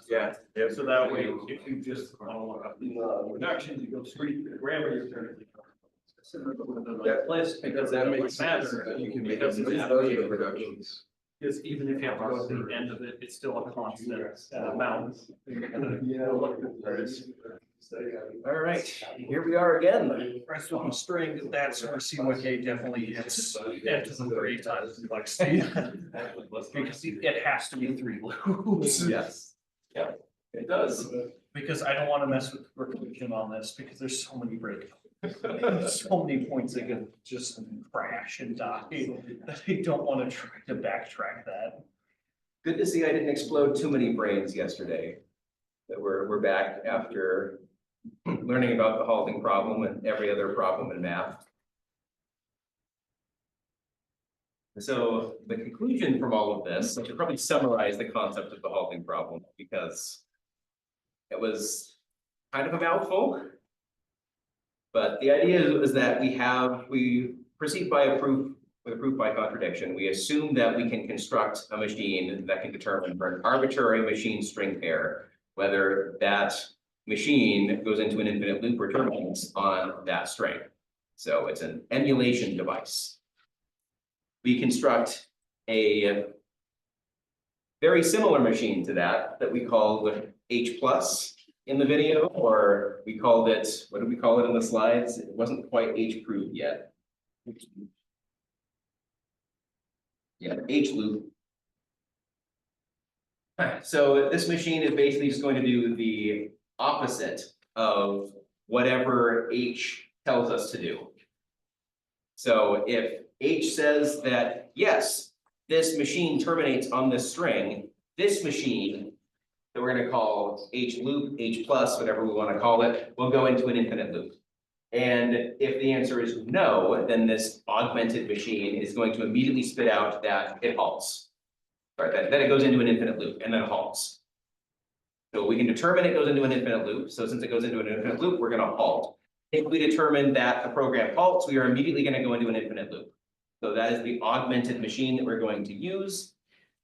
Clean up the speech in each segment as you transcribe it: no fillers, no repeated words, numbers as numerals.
Yeah. So that way, if you just follow up reductions, you go straight to the grammar, you're turning. That place, because that makes sense. You can make Because those it's reductions. Because even if you have to go to the end of it, it's still a constant amount. All right, here we are again. Rest of the string, that's where CYK definitely hits into the 3 times complexity. Because it has to be 3 loops. Yes. Yeah, it does. Because I don't want to mess with recursion on this because there's so many breakdowns. So many points that can just crash and die that I don't want to try to backtrack that. Good to see I didn't explode too many brains yesterday. That we're back after learning about the halting problem and every other problem in math. So the conclusion from all of this, I should probably summarize the concept of the halting problem because it was kind of a mouthful. But the idea is that we proceed by a proof with a proof by contradiction. We assume that we can construct a machine that can determine for an arbitrary machine string pair whether that machine goes into an infinite loop or terminates on that string. So it's an emulation device. We construct a very similar machine to that we called H plus in the video, or we called it, what did we call it in the slides? It wasn't quite H proved yet. Yeah, H loop. So this machine is basically just going to do the opposite of whatever H tells us to do. So if H says that, yes, this machine terminates on this string, this machine that we're going to call H loop, H plus, whatever we want to call it, will go into an infinite loop. And if the answer is no, then this augmented machine is going to immediately spit out that it halts. Right, then it goes into an infinite loop and then it halts. So we can determine it goes into an infinite loop. So since it goes into an infinite loop, we're going to halt. If we determine that the program halts, we are immediately going to go into an infinite loop. So that is the augmented machine that we're going to use.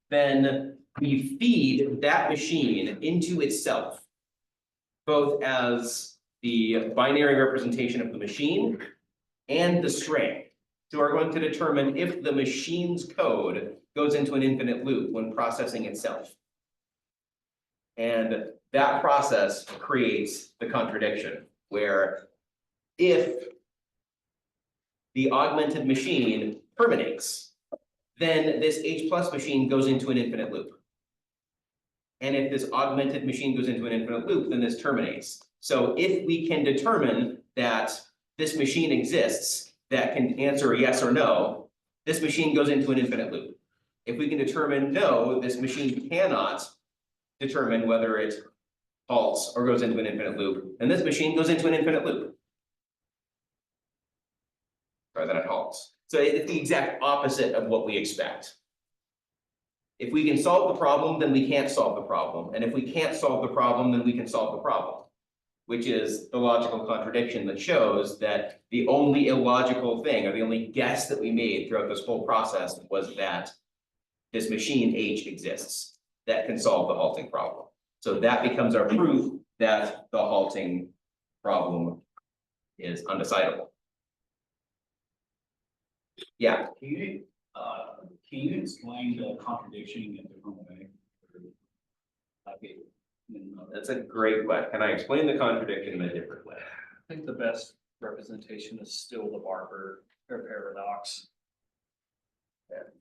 Then we feed that machine into itself, both as the binary representation of the machine and the string. So we're going to determine if the machine's code goes into an infinite loop when processing itself. And that process creates the contradiction, where if the augmented machine terminates, then this H plus machine goes into an infinite loop. And if this augmented machine goes into an infinite loop, then this terminates. So if we can determine that this machine exists that can answer yes or no, this machine goes into an infinite loop. If we can determine no, this machine cannot determine whether it halts or goes into an infinite loop, then this machine goes into an infinite loop. Or then it halts. So it's the exact opposite of what we expect. If we can solve the problem, then we can't solve the problem. And if we can't solve the problem, then we can solve the problem, which is the logical contradiction that shows that the only illogical thing, or the only guess that we made throughout this whole process, was that this machine H exists that can solve the halting problem. So that becomes our proof that the halting problem is undecidable. Yeah. Can you explain the contradiction in a different way? That's a great question. Can I explain the contradiction in a different way? I think the best representation is still the Barber paradox.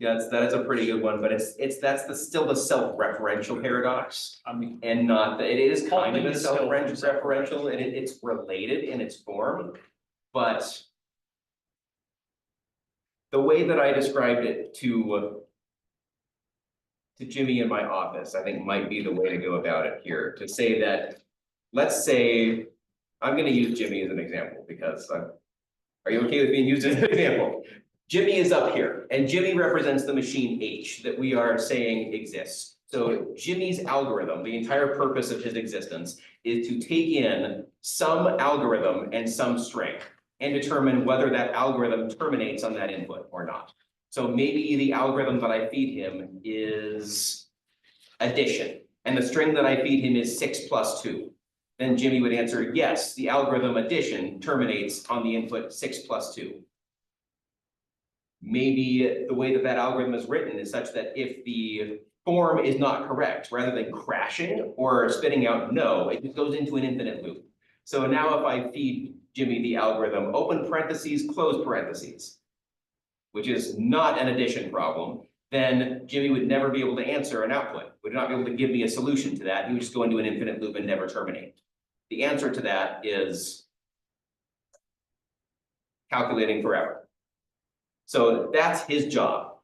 Yeah, that is a pretty good one, but that's still the self-referential paradox. I mean, And not that it is kind of a It's still self-referential and it's related in its form, but the way that I described it to Jimmy in my office, I think might be the way to go about it here. To say that, let's say, I'm going to use Jimmy as an example because are you okay with being used as an example? Jimmy is up here, and Jimmy represents the machine H that we are saying exists. So Jimmy's algorithm, the entire purpose of his existence, is to take in some algorithm and some string and determine whether that algorithm terminates on that input or not. So maybe the algorithm that I feed him is addition, and the string that I feed him is 6 plus 2, then Jimmy would answer, yes, the algorithm addition terminates on the input 6 plus 2. Maybe the way that that algorithm is written is such that if the form is not correct, rather than crashing or spitting out no, it just goes into an infinite loop. So now if I feed Jimmy the algorithm, open parentheses, close parentheses, which is not an addition problem, then Jimmy would never be able to answer an output, would not be able to give me a solution to that. He would just go into an infinite loop and never terminate. The answer to that is calculating forever. So that's his job.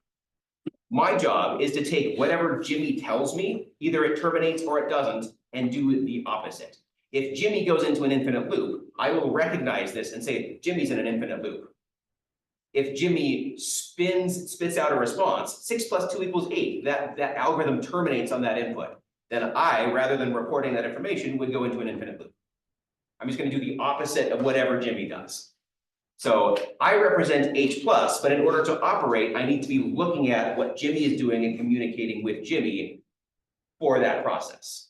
My job is to take whatever Jimmy tells me, either it terminates or it doesn't, and do the opposite. If Jimmy goes into an infinite loop, I will recognize this and say, Jimmy's in an infinite loop. If Jimmy spits out a response, 6 plus 2 equals 8, that algorithm terminates on that input, then I, rather than reporting that information, would go into an infinite loop. I'm just going to do the opposite of whatever Jimmy does. So I represent H plus, but in order to operate, I need to be looking at what Jimmy is doing and communicating with Jimmy for that process.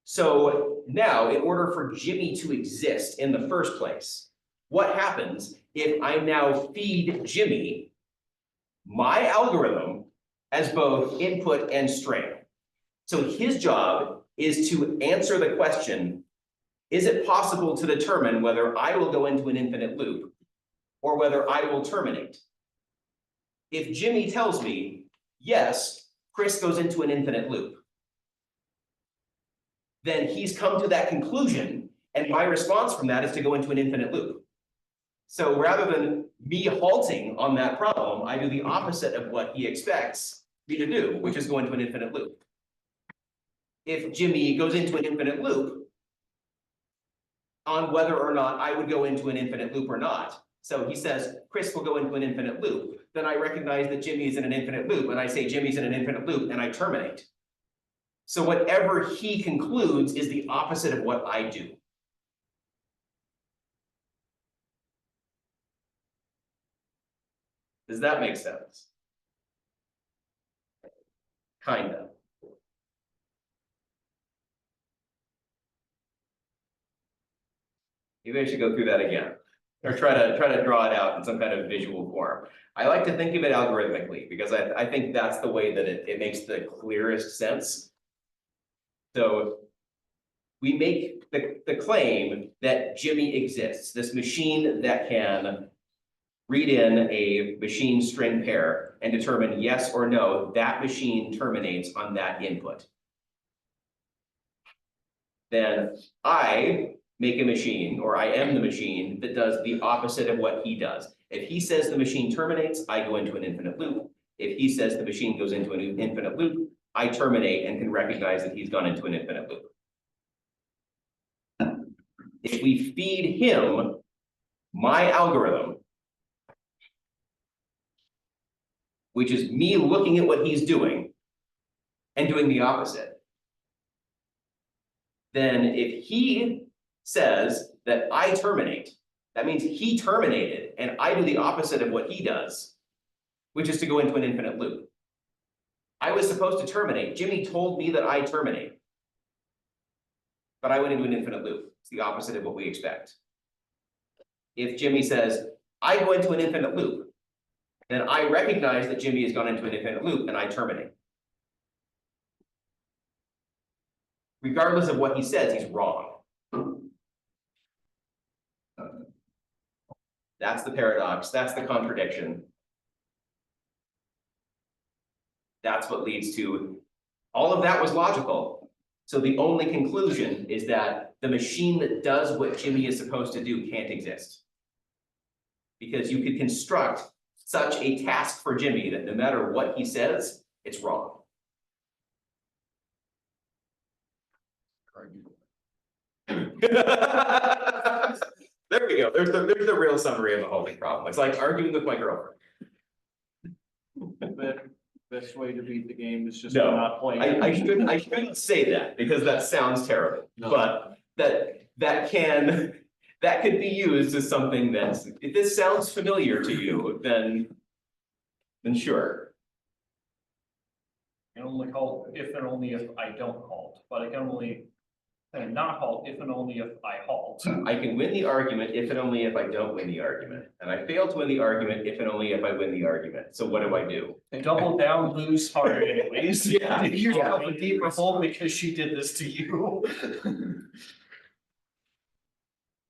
So now, in order for Jimmy to exist in the first place, what happens if I now feed Jimmy my algorithm as both input and string? So his job is to answer the question, is it possible to determine whether I will go into an infinite loop or whether I will terminate? If Jimmy tells me, yes, Chris goes into an infinite loop, then he's come to that conclusion, and my response from that is to go into an infinite loop. So rather than me halting on that problem, I do the opposite of what he expects me to do, which is go into an infinite loop. If Jimmy goes into an infinite loop, on whether or not I would go into an infinite loop or not. So he says, Chris will go into an infinite loop. Then I recognize that Jimmy is in an infinite loop, and I say Jimmy's in an infinite loop, and I terminate. So whatever he concludes is the opposite of what I do. Does that make sense? Kinda. Maybe I should go through that again, or try to draw it out in some kind of visual form. I like to think of it algorithmically because I think that's the way that it makes the clearest sense. So we make the claim that Jimmy exists, this machine that can read in a machine string pair and determine yes or no, that machine terminates on that input. Then I make a machine, or I am the machine that does the opposite of what he does. If he says the machine terminates, I go into an infinite loop. If he says the machine goes into an infinite loop, I terminate and can recognize that he's gone into an infinite loop. If we feed him my algorithm, which is me looking at what he's doing and doing the opposite, then if he says that I terminate, that means he terminated and I do the opposite of what he does, which is to go into an infinite loop. I was supposed to terminate. Jimmy told me that I terminate, but I went into an infinite loop. It's the opposite of what we expect. If Jimmy says, I go into an infinite loop, then I recognize that Jimmy has gone into an infinite loop and I terminate. Regardless of what he says, he's wrong. That's the paradox, that's the contradiction. That's what leads to, all of that was logical. So the only conclusion is that the machine that does what Jimmy is supposed to do can't exist. Because you could construct such a task for Jimmy that no matter what he says, it's wrong. There we go. There's the real summary of the whole big problem. It's like arguing with my girlfriend. The best way to beat the game is just No, not play. I shouldn't say that because that sounds terrible. No. But that could be used as something that's, if this sounds familiar to you, then sure. I can only halt if and only if I don't halt, but I can only not halt if and only if I halt. I can win the argument if and only if I don't win the argument, and I fail to win the argument if and only if I win the argument. So what do I do? Double down, lose hard anyways. Yeah. Dig yourself a deeper hole because she did this to you.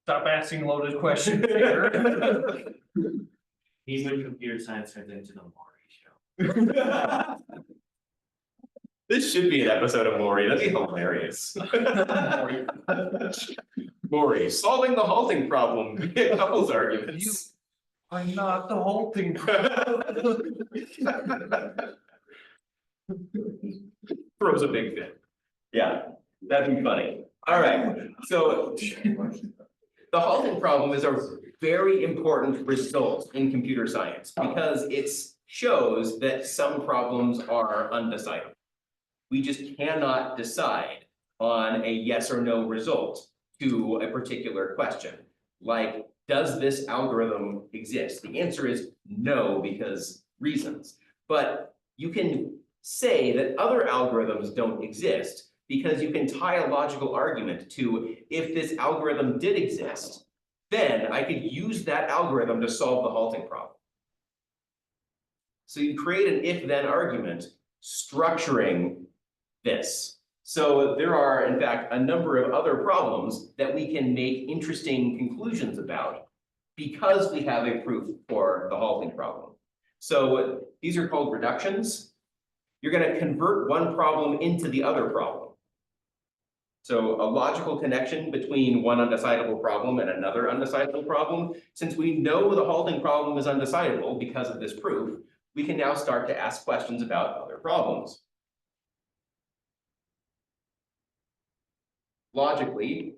Stop asking loaded questions here. He's when computer science turns into the Maury show. This should be an episode of Maury, that'd be hilarious. Maury, solving the halting problem via couples arguments. I'm not the whole thing. Throws a big fit. Yeah, that'd be funny. Alright, so the halting problem is a very important result in computer science because it shows that some problems are undecidable. We just cannot decide on a yes or no result to a particular question. Like, does this algorithm exist? The answer is no, because reasons. But you can say that other algorithms don't exist because you can tie a logical argument to if this algorithm did exist, then I could use that algorithm to solve the halting problem. So you create an if-then argument structuring this. So there are, in fact, a number of other problems that we can make interesting conclusions about because we have a proof for the halting problem. So these are called reductions. You're going to convert one problem into the other problem. So a logical connection between one undecidable problem and another undecidable problem. Since we know the halting problem is undecidable because of this proof, we can now start to ask questions about other problems. Logically,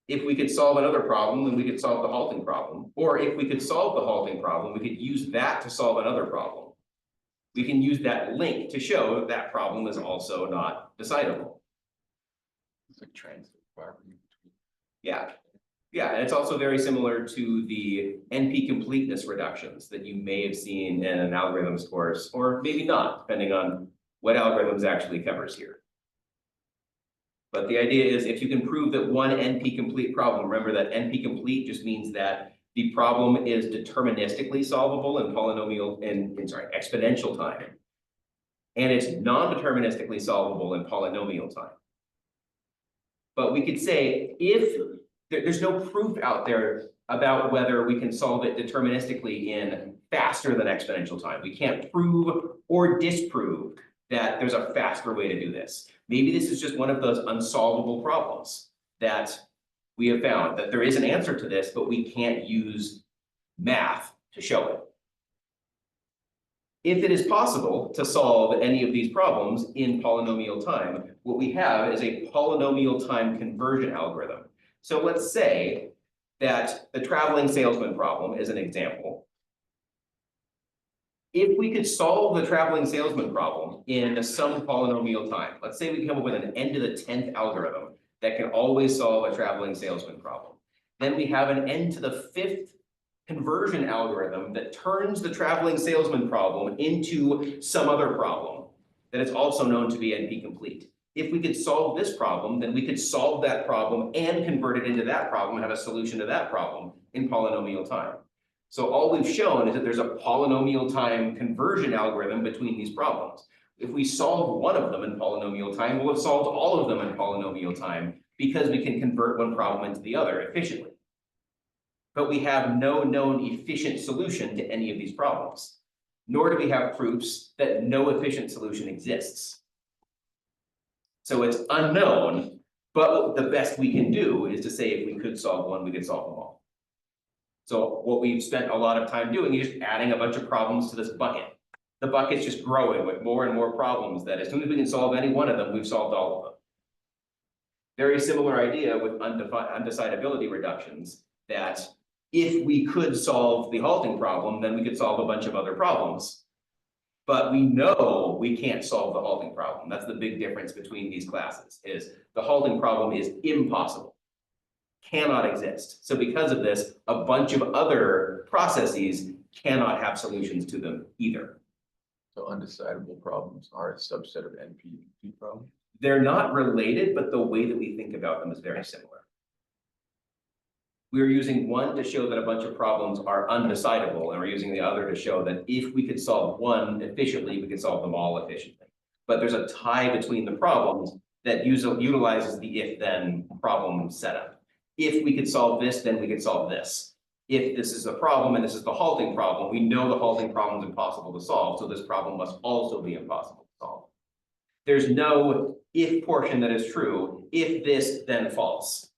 if we could solve another problem, then we could solve the halting problem. Or if we could solve the halting problem, we could use that to solve another problem. We can use that link to show that that problem is also not decidable. It's like transit. Yeah, yeah, and it's also very similar to the NP completeness reductions that you may have seen in an algorithms course, or maybe not, depending on what algorithms actually covers here. But the idea is if you can prove that one NP complete problem, remember that NP complete just means that the problem is deterministically solvable in exponential time. And it's non-deterministically solvable in polynomial time. But we could say if there's no proof out there about whether we can solve it deterministically in faster than exponential time. We can't prove or disprove that there's a faster way to do this. Maybe this is just one of those unsolvable problems that we have found, that there is an answer to this, but we can't use math to show it. If it is possible to solve any of these problems in polynomial time, what we have is a polynomial time conversion algorithm. So let's say that the traveling salesman problem is an example. If we could solve the traveling salesman problem in some polynomial time, let's say we come up with an n to the 10th algorithm that can always solve a traveling salesman problem. Then we have an n to the 5th conversion algorithm that turns the traveling salesman problem into some other problem that is also known to be NP complete. If we could solve this problem, then we could solve that problem and convert it into that problem and have a solution to that problem in polynomial time. So all we've shown is that there's a polynomial time conversion algorithm between these problems. If we solve one of them in polynomial time, we'll have solved all of them in polynomial time because we can convert one problem into the other efficiently. But we have no known efficient solution to any of these problems, nor do we have proofs that no efficient solution exists. So it's unknown, but the best we can do is to say if we could solve one, we could solve them all. So what we've spent a lot of time doing is just adding a bunch of problems to this bucket. The bucket's just growing with more and more problems that as soon as we can solve any one of them, we've solved all of them. Very similar idea with undecidability reductions, that if we could solve the halting problem, then we could solve a bunch of other problems. But we know we can't solve the halting problem. That's the big difference between these classes, is the halting problem is impossible. Cannot exist. So because of this, a bunch of other processes cannot have solutions to them either. So undecidable problems are a subset of NP problems. They're not related, but the way that we think about them is very similar. We're using one to show that a bunch of problems are undecidable, and we're using the other to show that if we could solve one efficiently, we could solve them all efficiently. But there's a tie between the problems that utilizes the if-then problem setup. If we could solve this, then we could solve this. If this is the problem and this is the halting problem, we know the halting problem is impossible to solve, so this problem must also be impossible to solve. There's no if portion that is true, if this, then false.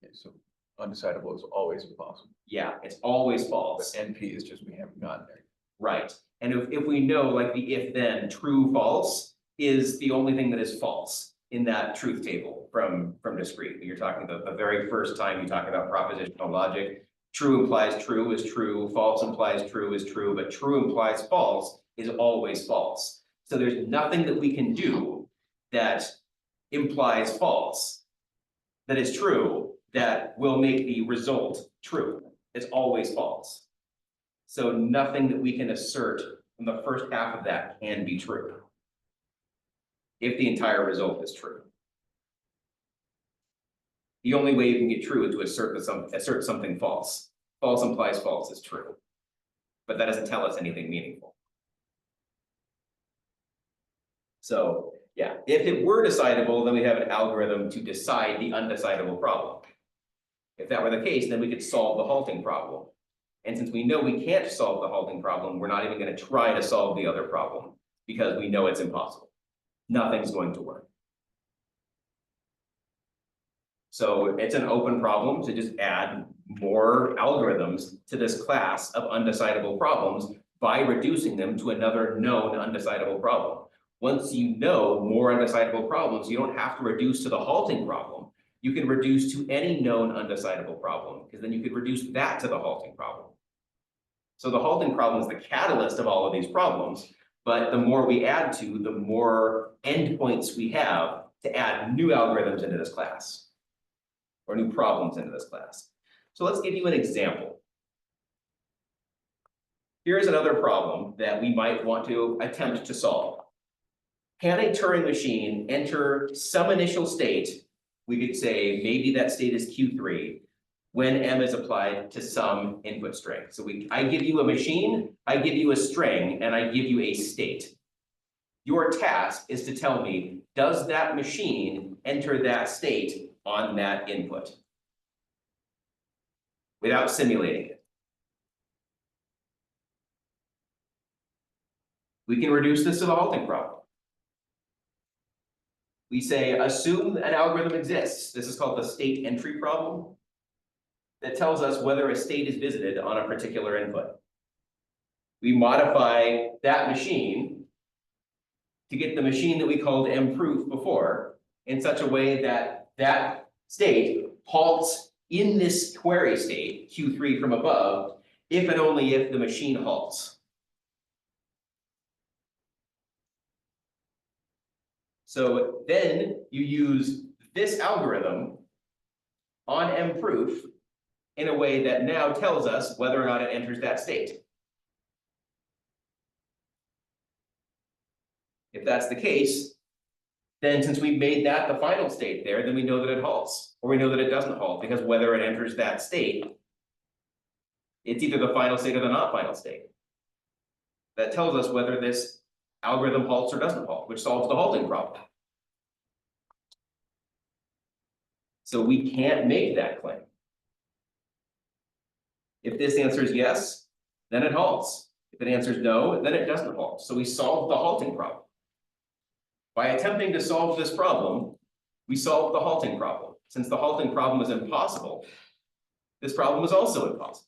Okay, so undecidable is always impossible. Yeah, it's always But false. NP is just we haven't gotten there. Right, and if we know like the if then true false is the only thing that is false in that truth table from discrete. You're talking about the very first time you talk about propositional logic. True implies true is true, false implies true is true, but true implies false is always false. So there's nothing that we can do that implies false, that is true, that will make the result true. It's always false. So nothing that we can assert in the first half of that can be true, if the entire result is true. The only way you can get true is to assert something false. False implies false is true, but that doesn't tell us anything meaningful. So yeah, if it were decidable, then we have an algorithm to decide the undecidable problem. If that were the case, then we could solve the halting problem. And since we know we can't solve the halting problem, we're not even going to try to solve the other problem because we know it's impossible. Nothing's going to work. So it's an open problem to just add more algorithms to this class of undecidable problems by reducing them to another known undecidable problem. Once you know more undecidable problems, you don't have to reduce to the halting problem. You can reduce to any known undecidable problem, because then you could reduce that to the halting problem. So the halting problem is the catalyst of all of these problems, but the more we add to, the more endpoints we have to add new algorithms into this class, or new problems into this class. So let's give you an example. Here's another problem that we might want to attempt to solve. Can a Turing machine enter some initial state? We could say maybe that state is Q3 when M is applied to some input string. So I give you a machine, I give you a string, and I give you a state. Your task is to tell me, does that machine enter that state on that input without simulating it? We can reduce this to the halting problem. We say, assume an algorithm exists. This is called the state entry problem. That tells us whether a state is visited on a particular input. We modify that machine to get the machine that we called mproof before in such a way that that state halts in this query state, Q3 from above, if and only if the machine halts. So then you use this algorithm on mproof in a way that now tells us whether or not it enters that state. If that's the case, then since we've made that the final state there, then we know that it halts, or we know that it doesn't halt, because whether it enters that state, it's either the final state or the not final state. That tells us whether this algorithm halts or doesn't halt, which solves the halting problem. So we can't make that claim. If this answer is yes, then it halts. If it answers no, then it doesn't halt. So we solved the halting problem. By attempting to solve this problem, we solved the halting problem. Since the halting problem is impossible, this problem is also impossible.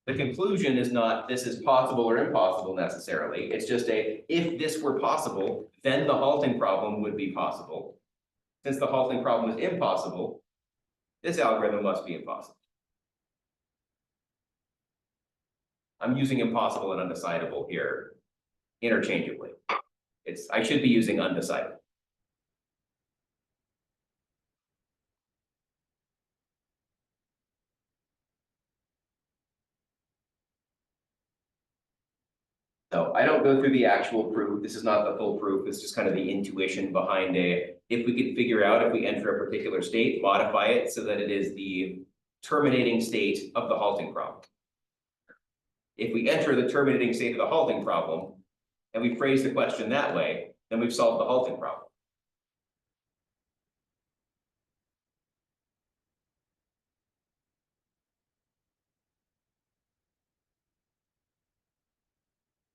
The conclusion is not this is possible or impossible necessarily. It's just if this were possible, then the halting problem would be possible. Since the halting problem is impossible, this algorithm must be impossible. I'm using impossible and undecidable here interchangeably. I should be using undecidable. I don't go through the actual proof. This is not the full proof. It's just kind of the intuition behind if we could figure out if we enter a particular state, modify it so that it is the terminating state of the halting problem. If we enter the terminating state of the halting problem and we phrase the question that way, then we've solved the halting problem.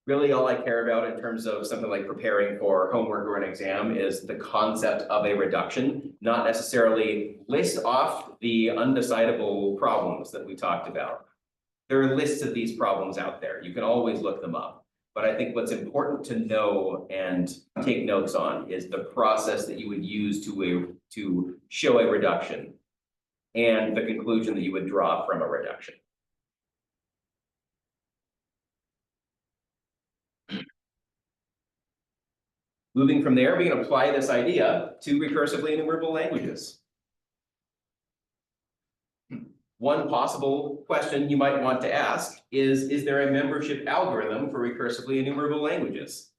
Really, all I care about in terms of something like preparing for homework or an exam is the concept of a reduction, not necessarily list off the undecidable problems that we talked about. There are lists of these problems out there. You can always look them up. But I think what's important to know and take notes on is the process that you would use to show a reduction and the conclusion that you would draw from a reduction. Moving from there, we can apply this idea to recursively enumerable languages. One possible question you might want to ask is there a membership algorithm for recursively enumerable languages?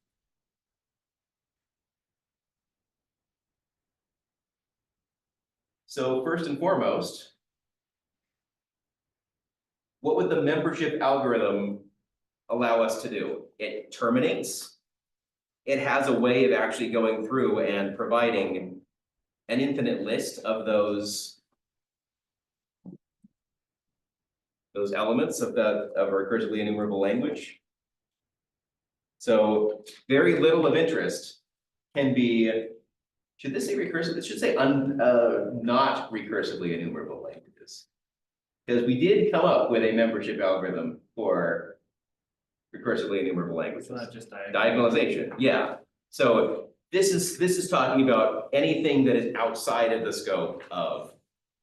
So first and foremost, what would the membership algorithm allow us to do? It terminates. It has a way of actually going through and providing an infinite list of those elements of a recursively enumerable language. So very little of interest can be, should this say recursive? It should say not recursively enumerable languages. Because we did come up with a membership algorithm for recursively enumerable languages. It's not just Diagonalization, yeah. So this is talking about anything that is outside of the scope of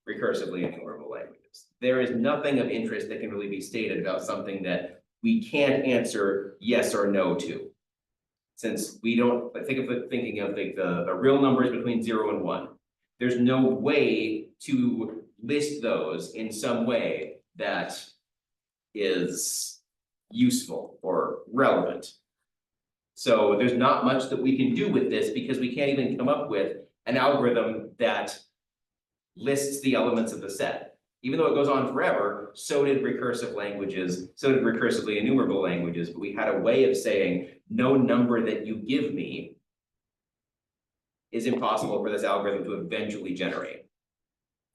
recursively enumerable languages. There is nothing of interest that can really be stated about something that we can't answer yes or no to. Since we don't thinking of the real numbers between 0 and 1. There's no way to list those in some way that is useful or relevant. So there's not much that we can do with this because we can't even come up with an algorithm that lists the elements of the set. Even though it goes on forever, so did recursive languages, so did recursively enumerable languages, but we had a way of saying no number that you give me is impossible for this algorithm to eventually generate.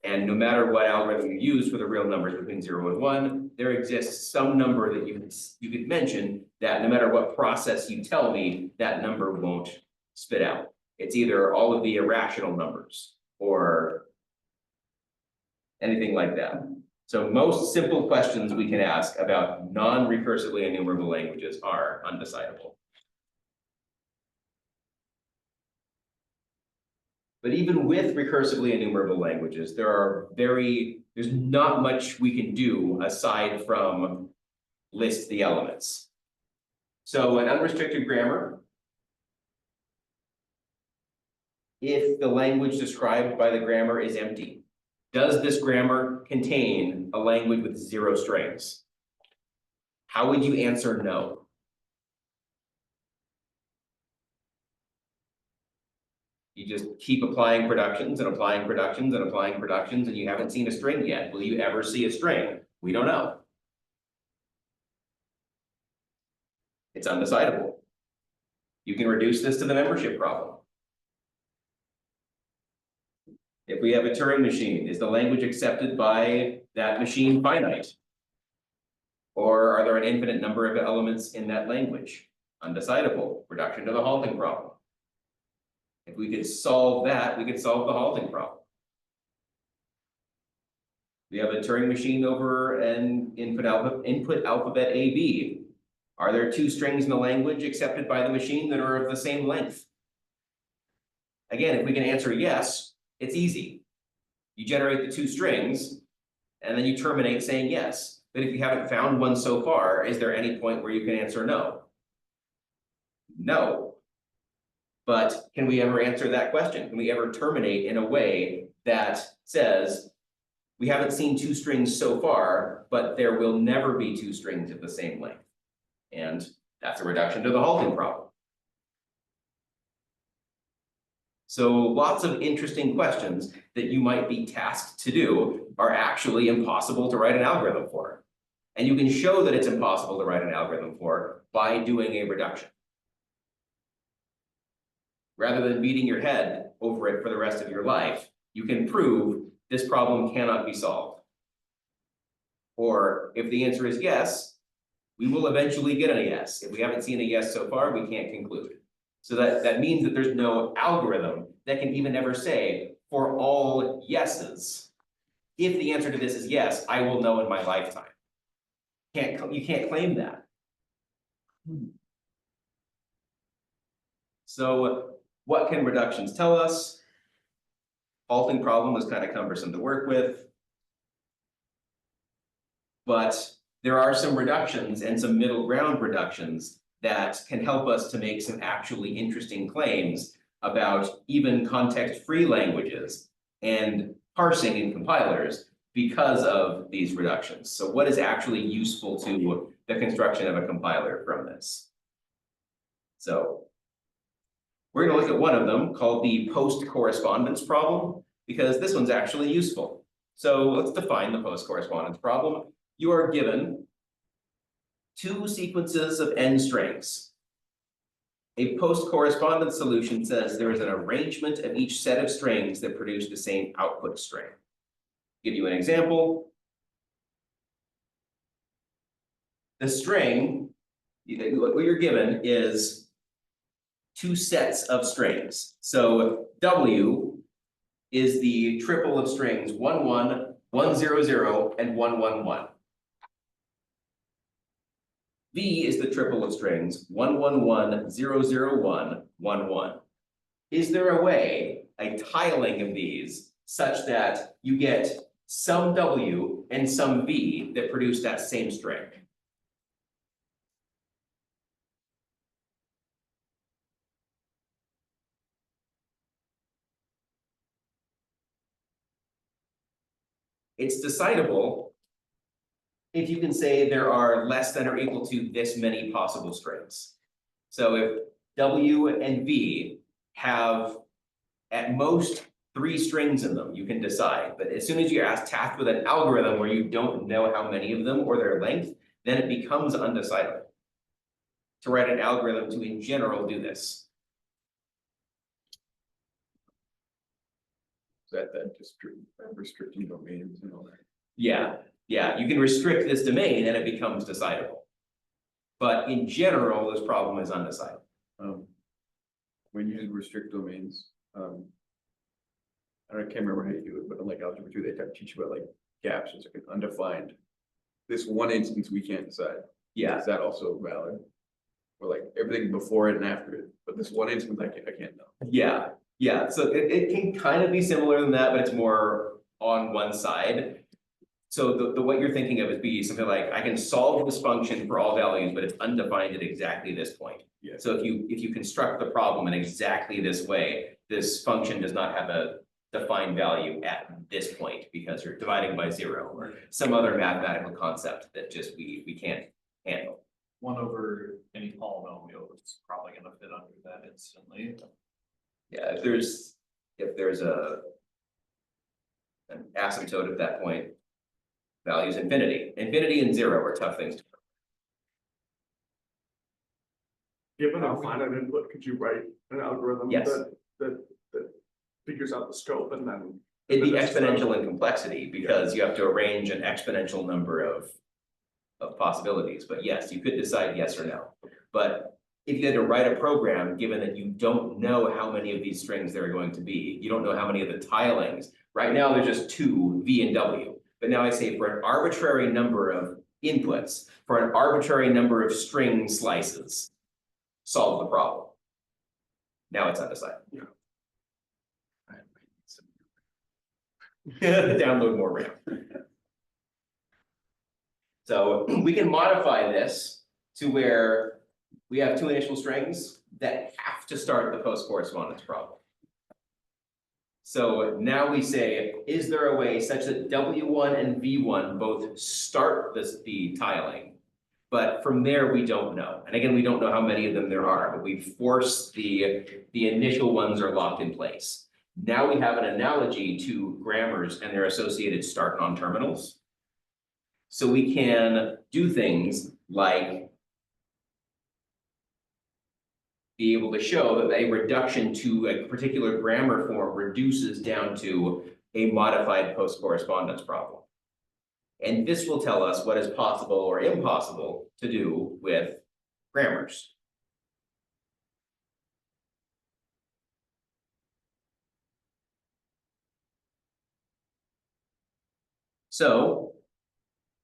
And no matter what algorithm you use for the real numbers between 0 and 1, there exists some number that you could mention that no matter what process you tell me, that number won't spit out. It's either all of the irrational numbers or anything like that. So most simple questions we can ask about non-recursively enumerable languages are undecidable. But even with recursively enumerable languages, there's not much we can do aside from list the elements. So an unrestricted grammar, if the language described by the grammar is empty, does this grammar contain a language with 0 strings? How would you answer no? You just keep applying productions and applying productions and applying productions, and you haven't seen a string yet. Will you ever see a string? We don't know. It's undecidable. You can reduce this to the membership problem. If we have a Turing machine, is the language accepted by that machine finite? Or are there an infinite number of elements in that language? Undecidable. Reduction to the halting problem. If we could solve that, we could solve the halting problem. We have a Turing machine over an input alphabet AB. Are there 2 strings in the language accepted by the machine that are of the same length? Again, if we can answer yes, it's easy. You generate the 2 strings, and then you terminate saying yes. But if you haven't found one so far, is there any point where you can answer no? No. But can we ever answer that question? Can we ever terminate in a way that says, we haven't seen 2 strings so far, but there will never be 2 strings of the same length? And That's a reduction to the halting problem. So lots of interesting questions that you might be tasked to do are actually impossible to write an algorithm for. And you can show that it's impossible to write an algorithm for by doing a reduction. Rather than beating your head over it for the rest of your life, you can prove this problem cannot be solved. Or if the answer is yes, we will eventually get a yes. If we haven't seen a yes so far, we can't conclude. So that means that there's no algorithm that can even ever say for all yeses, if the answer to this is yes, I will know in my lifetime. You can't claim that. So what can reductions tell us? Halting problem was kind of cumbersome to work with. But there are some reductions and some middle ground reductions that can help us to make some actually interesting claims about even context-free languages and parsing in compilers because of these reductions. So what is actually useful to the construction of a compiler from this? So we're going to look at one of them called the post-correspondence problem, because this one's actually useful. So let's define the post-correspondence problem. You are given two sequences of n strings. A post-correspondence solution says there is an arrangement of each set of strings that produce the same output string. Give you an example. The string, what you're given is two sets of strings. So W is the triple of strings 1 1, 1 0 0, and 1 1 1. V is the triple of strings 1 1 1, 0 0 1, 1 1. Is there a way, a tiling of these, such that you get some W and some V that produce that same string? It's decidable if you can say there are less than or equal to this many possible strings. So if W and V have at most 3 strings in them, you can decide. But as soon as you're tasked with an algorithm where you don't know how many of them or their length, then it becomes undecidable to write an algorithm to, in general, do this. That just restricting domains and all that. Yeah, you can restrict this domain and it becomes decidable. But in general, this problem is undecidable. When you restrict domains, I can't remember how you do it, but in like algebra 2, they teach you about like gaps. It's like an undefined. This one instance we can't decide. Yeah. Is that also valid? Or like everything before it and after it, but this one instance I can't know. Yeah, so it can kind of be similar than that, but it's more on one side. So the what you're thinking of is be something like, I can solve this function for all values, but it's undefined at exactly this point. Yeah. So if you construct the problem in exactly this way, this function does not have a defined value at this point because you're dividing by 0 or some other mathematical concept that just we can't handle. 1 over any polynomial is probably going to fit under that instantly. Yeah, if there's an asymptote at that point, value is infinity. Infinity and 0 are tough things to. Given a finite input, could you write an algorithm Yes. that figures out the scope and then? It'd be exponential in complexity because you have to arrange an exponential number of possibilities. But yes, you could decide yes or no. But if you had to write a program, given that you don't know how many of these strings there are going to be, you don't know how many of the tilings. Right now, there's just 2, V and W. But now I say for an arbitrary number of inputs, for an arbitrary number of string slices, solve the problem. Now it's undecided. Download more RAM. So we can modify this to where we have 2 initial strings that have to start the post-correspondence problem. So now we say, is there a way such that W1 and V1 both start the tiling, But from there, we don't know. And again, we don't know how many of them there are, but we force the initial ones are locked in place. Now we have an analogy to grammars and their associated start non-terminals. So we can do things like be able to show that a reduction to a particular grammar form reduces down to a modified post-correspondence problem. And this will tell us what is possible or impossible to do with grammars. So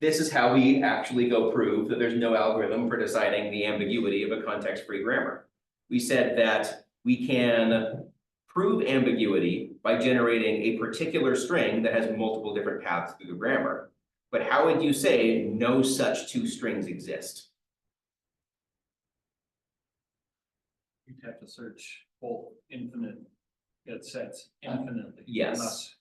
this is how we actually go prove that there's no algorithm for deciding the ambiguity of a context-free grammar. We said that we can prove ambiguity by generating a particular string that has multiple different paths through the grammar. But how would you say no such two strings exist? You'd have to search both infinite sets infinitely. Yes. Unless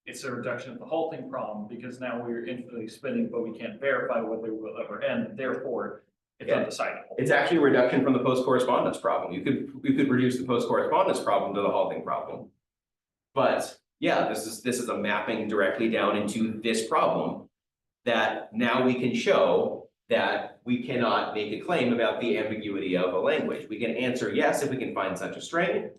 it's a reduction of the halting problem, because now we're infinitely spinning, but we can't verify whether it will ever end, therefore it's Yeah. undecidable. It's actually a reduction from the post-correspondence problem. You could reduce the post-correspondence problem to the halting problem. But yeah, this is a mapping directly down into this problem that now we can show that we cannot make a claim about the ambiguity of a language. We can answer yes if we can find such a string.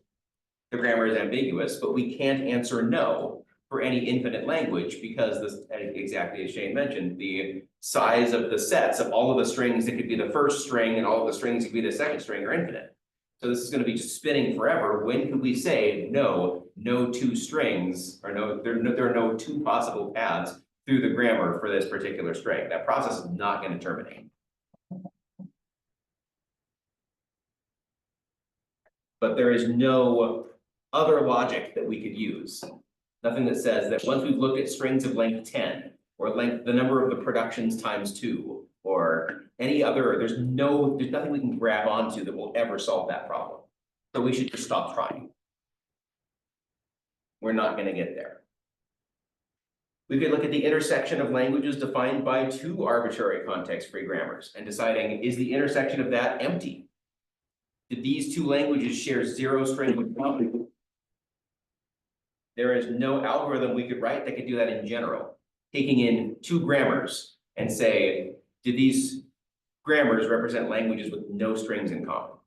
The grammar is ambiguous, but we can't answer no for any infinite language because this, exactly as Shane mentioned, the size of the sets of all of the strings that could be the first string and all of the strings that could be the second string are infinite. So this is going to be just spinning forever. When could we say no two strings, or there are no two possible paths through the grammar for this particular string? That process is not going to terminate. But there is no other logic that we could use. Nothing that says that once we've looked at strings of length 10, or the number of the productions times 2, or any other, there's nothing we can grab onto that will ever solve that problem. So we should just stop trying. We're not going to get there. We could look at the intersection of languages defined by two arbitrary context-free grammars and deciding, is the intersection of that empty? Did these two languages share zero string with common? There is no algorithm we could write that could do that in general. Taking in two grammars and say, did these grammars represent languages with no strings in common?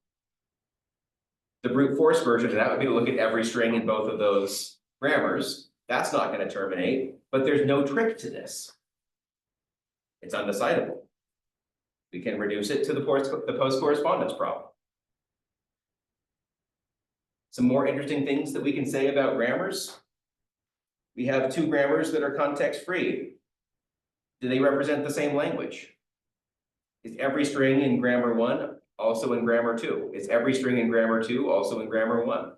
The brute force version of that would be to look at every string in both of those grammars. That's not going to terminate, but there's no trick to this. It's undecidable. We can reduce it to the post-correspondence problem. Some more interesting things that we can say about grammars. We have two grammars that are context-free. Do they represent the same language? Is every string in grammar 1 also in grammar 2? Is every string in grammar 2 also in grammar 1?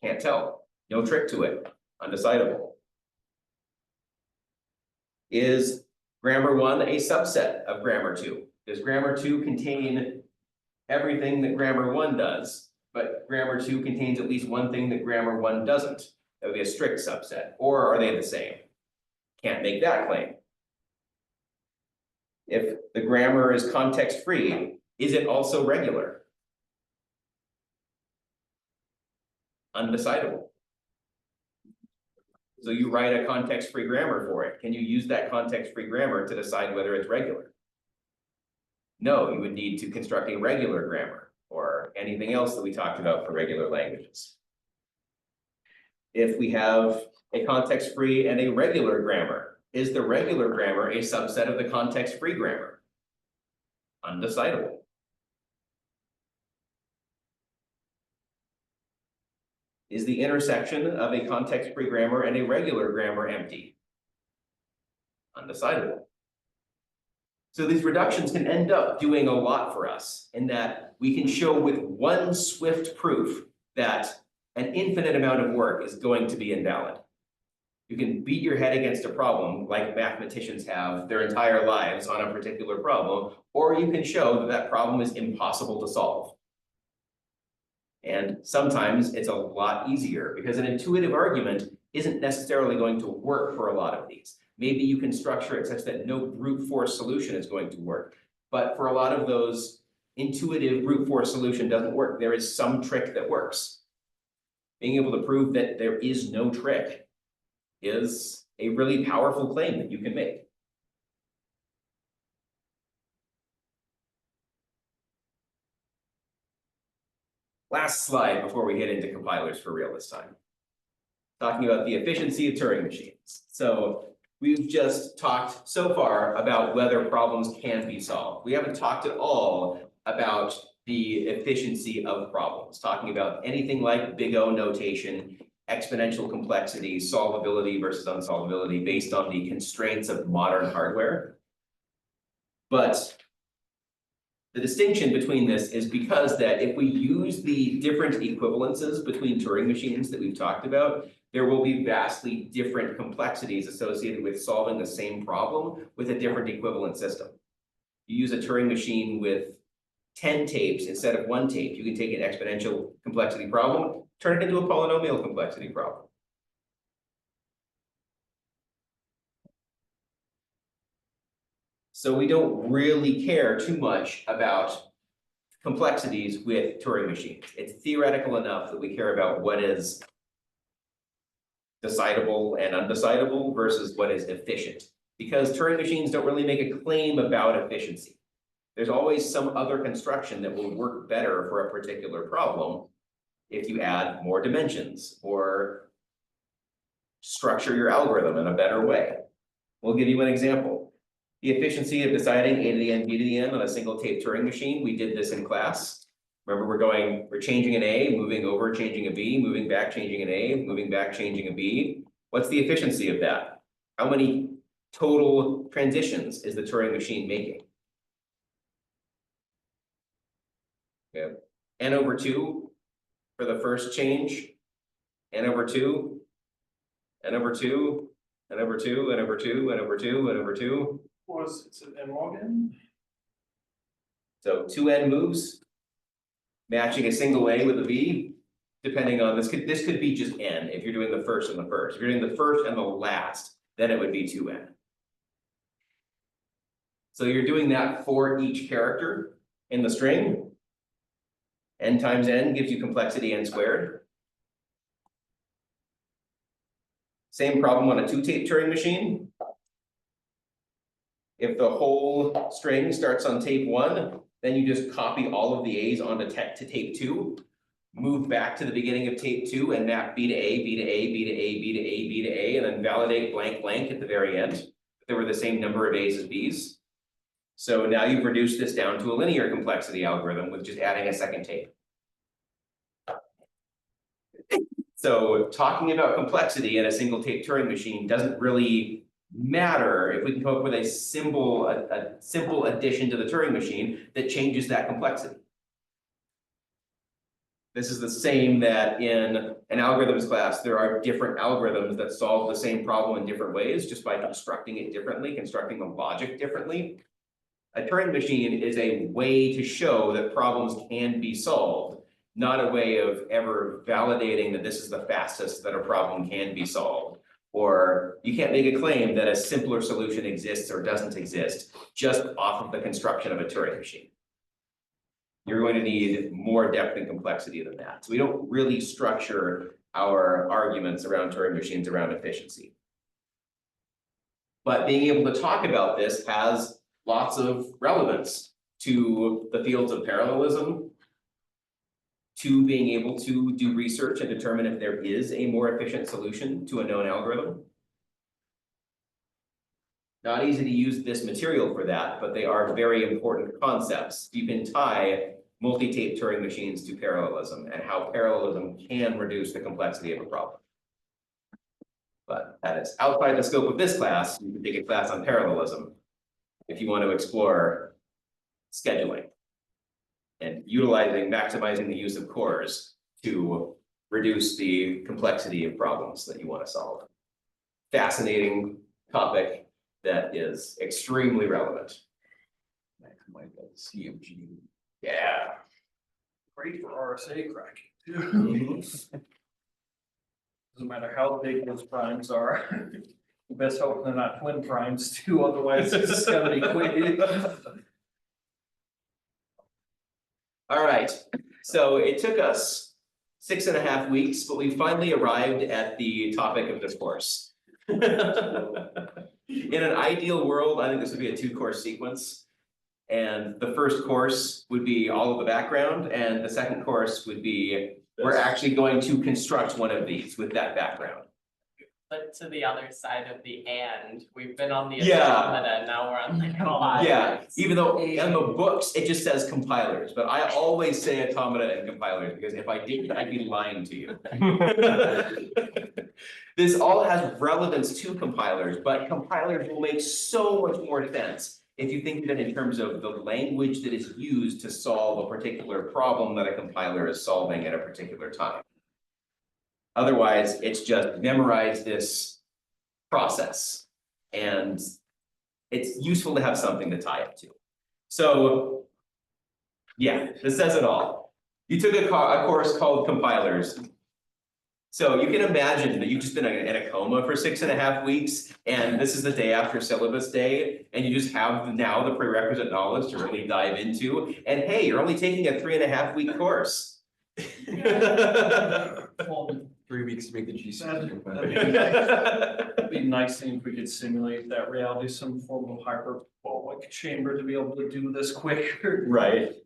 Can't tell. No trick to it. Undecidable. Is grammar 1 a subset of grammar 2? Does grammar 2 contain everything that grammar 1 does, but grammar 2 contains at least one thing that grammar 1 doesn't? That would be a strict subset. Or are they the same? Can't make that claim. If the grammar is context-free, is it also regular? Undecidable. So you write a context-free grammar for it. Can you use that context-free grammar to decide whether it's regular? No, you would need to construct a regular grammar or anything else that we talked about for regular languages. If we have a context-free and a regular grammar, is the regular grammar a subset of the context-free grammar? Undecidable. Is the intersection of a context-free grammar and a regular grammar empty? Undecidable. So these reductions can end up doing a lot for us in that we can show with one swift proof that an infinite amount of work is going to be invalid. You can beat your head against a problem like mathematicians have their entire lives on a particular problem, or you can show that that problem is impossible to solve. And sometimes it's a lot easier because an intuitive argument isn't necessarily going to work for a lot of these. maybe you can structure it such that no brute force solution is going to work. But for a lot of those, intuitive brute force solution doesn't work. There is some trick that works. Being able to prove that there is no trick is a really powerful claim that you can make. Last slide before we get into compilers for real this time. Talking about the efficiency of Turing machines. So we've just talked so far about whether problems can be solved. We haven't talked at all about the efficiency of problems, talking about anything like big O notation, exponential complexity, solvability versus unsolvability based on the constraints of modern hardware. But the distinction between this is because that if we use the different equivalences between Turing machines that we've talked about, there will be vastly different complexities associated with solving the same problem with a different equivalent system. You use a Turing machine with 10 tapes instead of 1 tape, you can take an exponential complexity problem, turn it into a polynomial complexity problem. So we don't really care too much about complexities with Turing machines. It's theoretical enough that we care about what is decidable and undecidable versus what is efficient. Because Turing machines don't really make a claim about efficiency. There's always some other construction that will work better for a particular problem if you add more dimensions or structure your algorithm in a better way. We'll give you an example. The efficiency of deciding A to the n, B to the n on a single tape Turing machine, we did this in class. Remember, we're changing an A, moving over, changing a B, moving back, changing an A, moving back, changing a B. What's the efficiency of that? How many total transitions is the Turing machine making? Okay. N over 2 for the first change, N over 2, N over 2, N over 2, N over 2, N over 2, N over 2. It's an M log. So 2n moves, matching a single A with a B, depending on this could be just n if you're doing the first and the first. If you're doing the first and the last, then it would be 2n. So you're doing that for each character in the string. N times n gives you complexity n squared. Same problem on a 2-tape Turing machine. If the whole string starts on tape 1, then you just copy all of the A's onto tape 2, move back to the beginning of tape 2 and map B to A, B to A, B to A, B to A, B to A, and then validate blank blank at the very end. There were the same number of A's as B's. So now you've reduced this down to a linear complexity algorithm with just adding a second tape. So talking about complexity in a single tape Turing machine doesn't really matter if we can come up with a simple addition to the Turing machine that changes that complexity. This is the same that in an algorithms class, there are different algorithms that solve the same problem in different ways just by constructing it differently, constructing the logic differently. A Turing machine is a way to show that problems can be solved, not a way of ever validating that this is the fastest that a problem can be solved. Or you can't make a claim that a simpler solution exists or doesn't exist just off of the construction of a Turing machine. You're going to need more depth and complexity than that. So we don't really structure our arguments around Turing machines around efficiency. But being able to talk about this has lots of relevance to the fields of parallelism, to being able to do research and determine if there is a more efficient solution to a known algorithm. Not easy to use this material for that, but they are very important concepts. You can tie multi-tape Turing machines to parallelism and how parallelism can reduce the complexity of a problem. But that is outside the scope of this class. You can take a class on parallelism if you want to explore scheduling and maximizing the use of cores to reduce the complexity of problems that you want to solve. Fascinating topic that is extremely relevant. Maximize that CMG. Yeah. Great for RSA cracking too. Doesn't matter how big those primes are. Best hope they're not twin primes too, otherwise it's gonna be quick. All right, so it took us 6.5 weeks, but we finally arrived at the topic of this course. In an ideal world, I think this would be a 2-course sequence. And the first course would be all of the background, and the second course would be, we're actually going to construct one of these with that background. But to the other side of the and, we've been on the Yeah. automata, now we're on the compilers. Yeah, even though in the books, it just says compilers, but I always say automata and compilers, because if I didn't, I'd be lying to you. This all has relevance to compilers, but compilers will make so much more sense if you think of it in terms of the language that is used to solve a particular problem that a compiler is solving at a particular time. Otherwise, it's just memorize this process, and it's useful to have something to tie it to. So, yeah, this says it all. You took a course called compilers. So you can imagine that you've just been in a coma for 6.5 weeks, and this is the day after syllabus day, and you just have now the prerequisite knowledge to really dive into, and hey, you're only taking a 3.5-week course. 3 weeks to make the GCD. It'd be nice thing if we could simulate that reality, some form of hyperbolic chamber to be able to do this quicker. Right.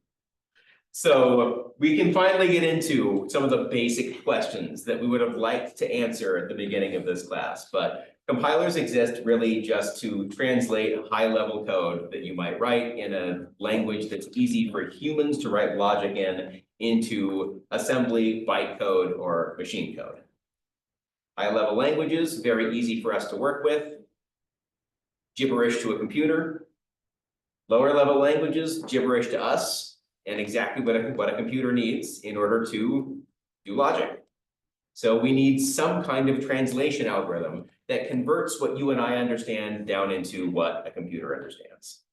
So we can finally get into some of the basic questions that we would have liked to answer at the beginning of this class, but compilers exist really just to translate high-level code that you might write in a language that's easy for humans to write logic in into assembly, bytecode, or machine code. High-level languages, very easy for us to work with. Gibberish to a computer. Lower-level languages, gibberish to us, and exactly what a computer needs in order to do logic. So we need some kind of translation algorithm that converts what you and I understand down into what a computer understands.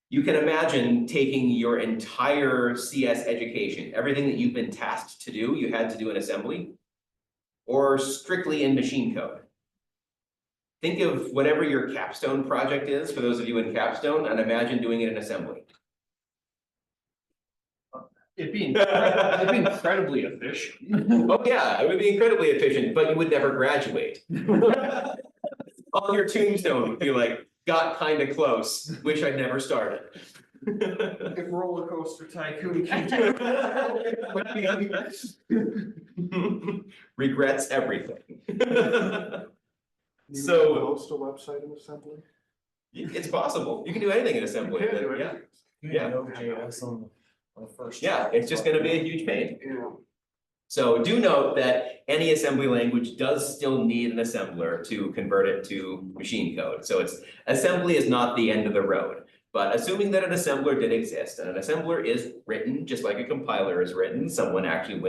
You can imagine taking your entire CS education, everything that you've been tasked to do, you had to do in assembly, or strictly in machine code. Think of whatever your capstone project is, for those of you in capstone, and imagine doing it in assembly. It'd be incredibly efficient. Oh yeah, it would be incredibly efficient, but you would never graduate. On your tombstone would be like, got kind of close, wish I'd never started. If Roller Coaster Tycoon can Regrets everything. You So- can host a website in assembly? It's possible, you can do anything in assembly, You can do but yeah, anything. Yeah. on the first. yeah, it's just gonna be a huge pain. Yeah. So do note that any assembly language does still need an assembler to convert it to machine code. So assembly is not the end of the road. But assuming that an assembler did exist, and an assembler is written just like a compiler is written, someone actually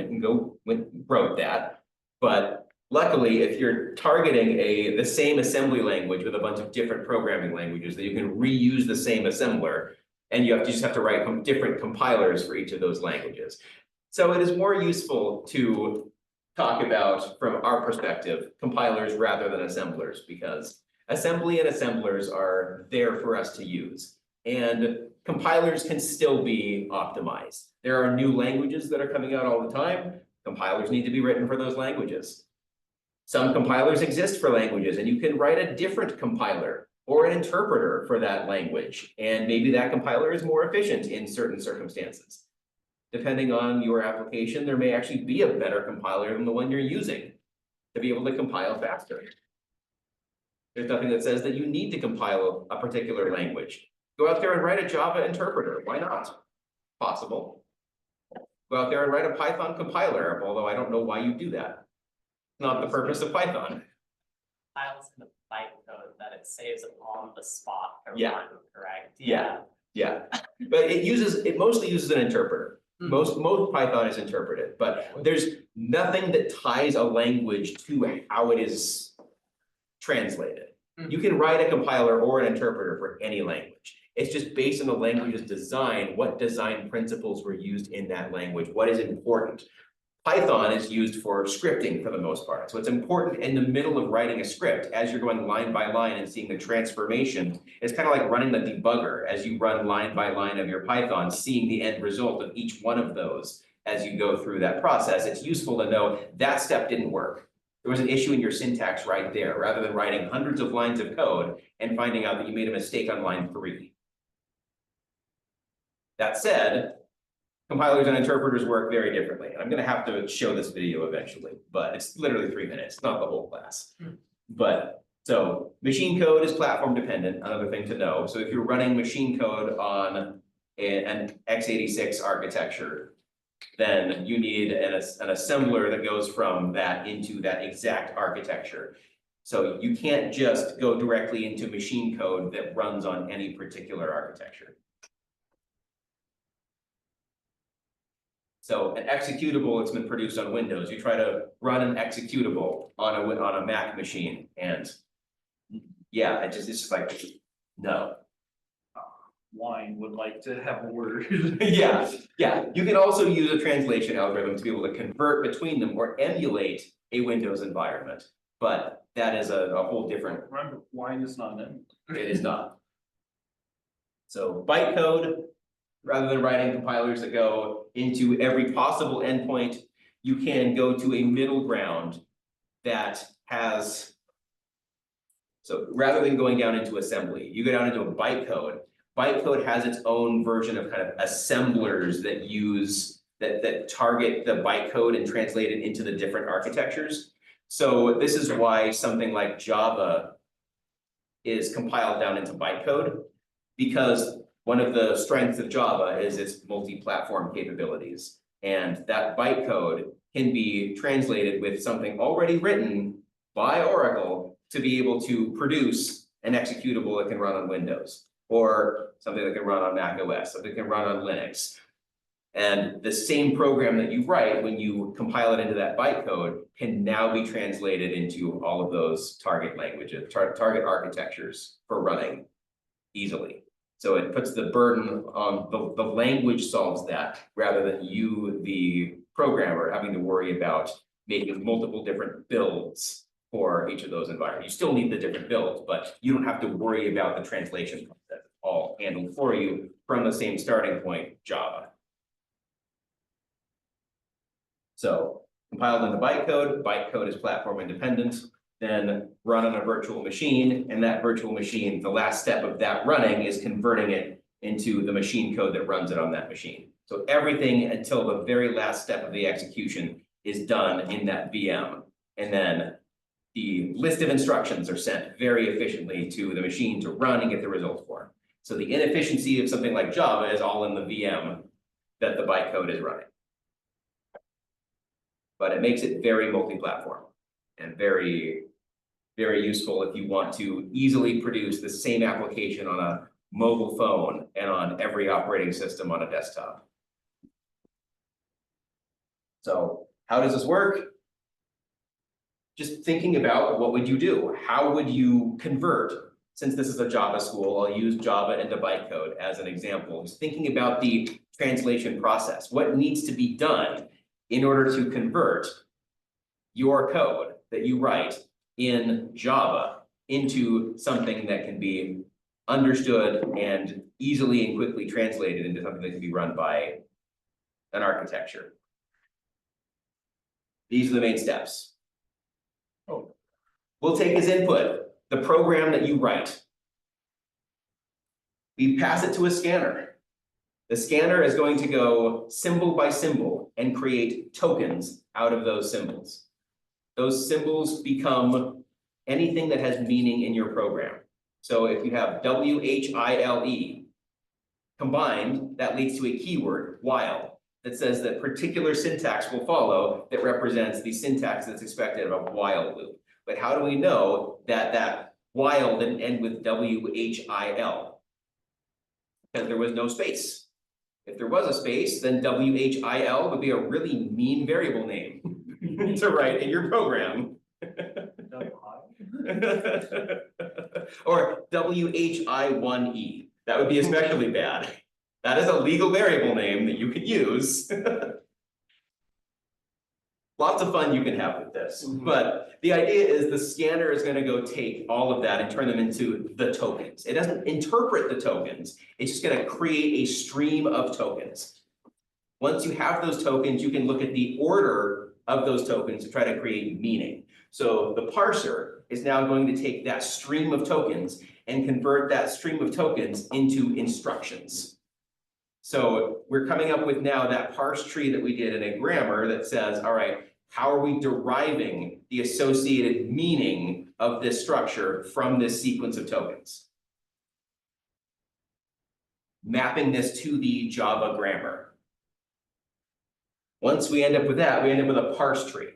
wrote that. But luckily, if you're targeting the same assembly language with a bunch of different programming languages, that you can reuse the same assembler, and you just have to write different compilers for each of those languages. So it is more useful to talk about, from our perspective, compilers rather than assemblers, because assembly and assemblers are there for us to use. And compilers can still be optimized. There are new languages that are coming out all the time. Compilers need to be written for those languages. Some compilers exist for languages, and you can write a different compiler or an interpreter for that language. And maybe that compiler is more efficient in certain circumstances. Depending on your application, there may actually be a better compiler than the one you're using to be able to compile faster. There's nothing that says that you need to compile a particular language. Go out there and write a Java interpreter, why not? Possible. Go out there and write a Python compiler, although I don't know why you do that. Not the purpose of Python. Files in the bytecode that it saves on the spot to Yeah. run, correct? Yeah. Yeah, but it mostly uses an interpreter. Most Python is interpreted, but there's nothing that ties a language to how it is translated. You can write a compiler or an interpreter for any language. It's just based on the language's design, what design principles were used in that language, what is important. Python is used for scripting for the most part. So it's important in the middle of writing a script, as you're going line by line and seeing the transformation. It's kind of like running the debugger as you run line by line of your Python, seeing the end result of each one of those as you go through that process. It's useful to know that step didn't work. There was an issue in your syntax right there, rather than writing hundreds of lines of code and finding out that you made a mistake on line 3. That said, compilers and interpreters work very differently. And I'm going to have to show this video eventually, but it's literally 3 minutes, not the whole class. But so machine code is platform dependent, another thing to know. So if you're running machine code on an x86 architecture, then you need an assembler that goes from that into that exact architecture. So you can't just go directly into machine code that runs on any particular architecture. So an executable that's been produced on Windows, you try to run an executable on a Mac machine, and yeah, it's just like, no. Wine would like to have a word. Yeah, you can also use a translation algorithm to be able to convert between them or emulate a Windows environment, but that is a whole different. Remember, wine is not in. It is not. So bytecode, rather than writing compilers that go into every possible endpoint, you can go to a middle ground that has. So rather than going down into assembly, you go down into a bytecode. Bytecode has its own version of kind of assemblers that target the bytecode and translate it into the different architectures. So this is why something like Java is compiled down into bytecode, because one of the strengths of Java is its multi-platform capabilities. And that bytecode can be translated with something already written by Oracle to be able to produce an executable that can run on Windows, or something that can run on Mac OS, something that can run on Linux. And the same program that you write when you compile it into that bytecode can now be translated into all of those target languages, target architectures for running easily. So it puts the burden on the language solves that, rather than you, the programmer, having to worry about making multiple different builds for each of those environments. You still need the different builds, but you don't have to worry about the translation process. It's all handled for you from the same starting point, Java. So compiled into bytecode, bytecode is platform independent, then run on a virtual machine, and that virtual machine, the last step of that running is converting it into the machine code that runs it on that machine. So everything until the very last step of the execution is done in that VM. And then the list of instructions are sent very efficiently to the machine to run and get the results for. So the inefficiency of something like Java is all in the VM that the bytecode is running. But it makes it very multi-platform and very, very useful if you want to easily produce the same application on a mobile phone and on every operating system on a desktop. So how does this work? Just thinking about what would you do? How would you convert? Since this is a Java school, I'll use Java into bytecode as an example. Just thinking about the translation process. What needs to be done in order to convert your code that you write in Java into something that can be understood and easily and quickly translated into something that can be run by an architecture. These are the main steps. Oh. We'll take as input the program that you write. We pass it to a scanner. The scanner is going to go symbol by symbol and create tokens out of those symbols. Those symbols become anything that has meaning in your program. So if you have WHILE combined, that leads to a keyword, while, that says that particular syntax will follow that represents the syntax that's expected of a while loop. But how do we know that that while didn't end with WHIL? Because there was no space. If there was a space, then WHIL would be a really mean variable name to write in your program. Or WHI1E, that would be especially bad. That is a legal variable name that you could use. Lots of fun you can have with this, but the idea is the scanner is gonna go take all of that and turn them into the tokens. It doesn't interpret the tokens, it's just gonna create a stream of tokens. Once you have those tokens, you can look at the order of those tokens to try to create meaning. So the parser is now going to take that stream of tokens and convert that stream of tokens into instructions. So we're coming up with now that parse tree that we did in a grammar that says, all right, how are we deriving the associated meaning of this structure from this sequence of tokens? Mapping this to the Java grammar. Once we end up with that, we end up with a parse tree.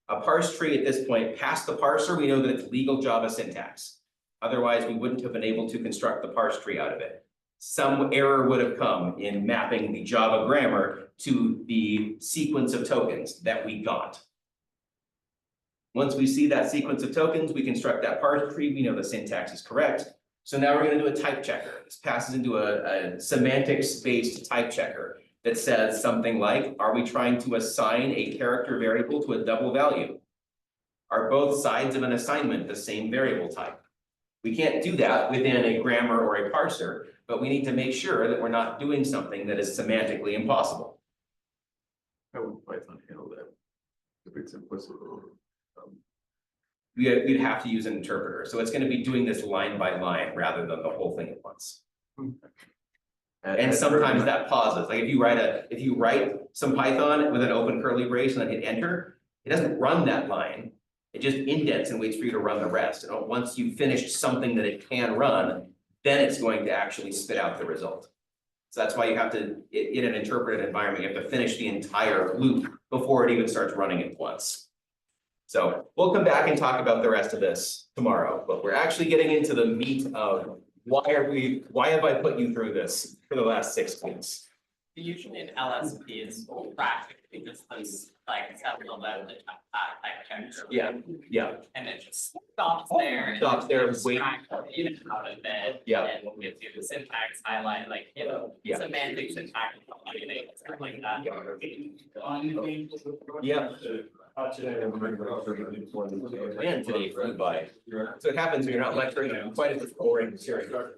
A parse tree at this point, past the parser, we know that it's legal Java syntax. Otherwise, we wouldn't have been able to construct the parse tree out of it. Some error would have come in mapping the Java grammar to the sequence of tokens that we got. Once we see that sequence of tokens, we construct that parse tree, we know the syntax is correct. So now we're gonna do a type checker. This passes into a semantics-based type checker that says something like, are we trying to assign a character variable to a double value? Are both sides of an assignment the same variable type? We can't do that within a grammar or a parser, but we need to make sure that we're not doing something that is semantically impossible. How would Python handle that? If it's implicit. We'd have to use an interpreter, so it's gonna be doing this line by line rather than the whole thing at once. And sometimes that pauses, like if you write some Python with an open curly brace and then hit enter, it doesn't run that line. It just indents and waits for you to run the rest. And once you've finished something that it can run, then it's going to actually spit out the result. So that's why you have to, in an interpreted environment, you have to finish the entire loop before it even starts running it once. So we'll come back and talk about the rest of this tomorrow, but we're actually getting into the meat of why have I put you through this for the last 6 weeks? Usually in LSP is practically just this, like, several of the type checker. Yeah, yeah, And it just stops there. and Stops there, it's wait. Even out of it. Yeah. And gives you the syntax highlight, like, you know, Yeah. semantic syntax, stuff like that. yeah. Man, today flew by. So it happens when you're not lecturing quite as boring material.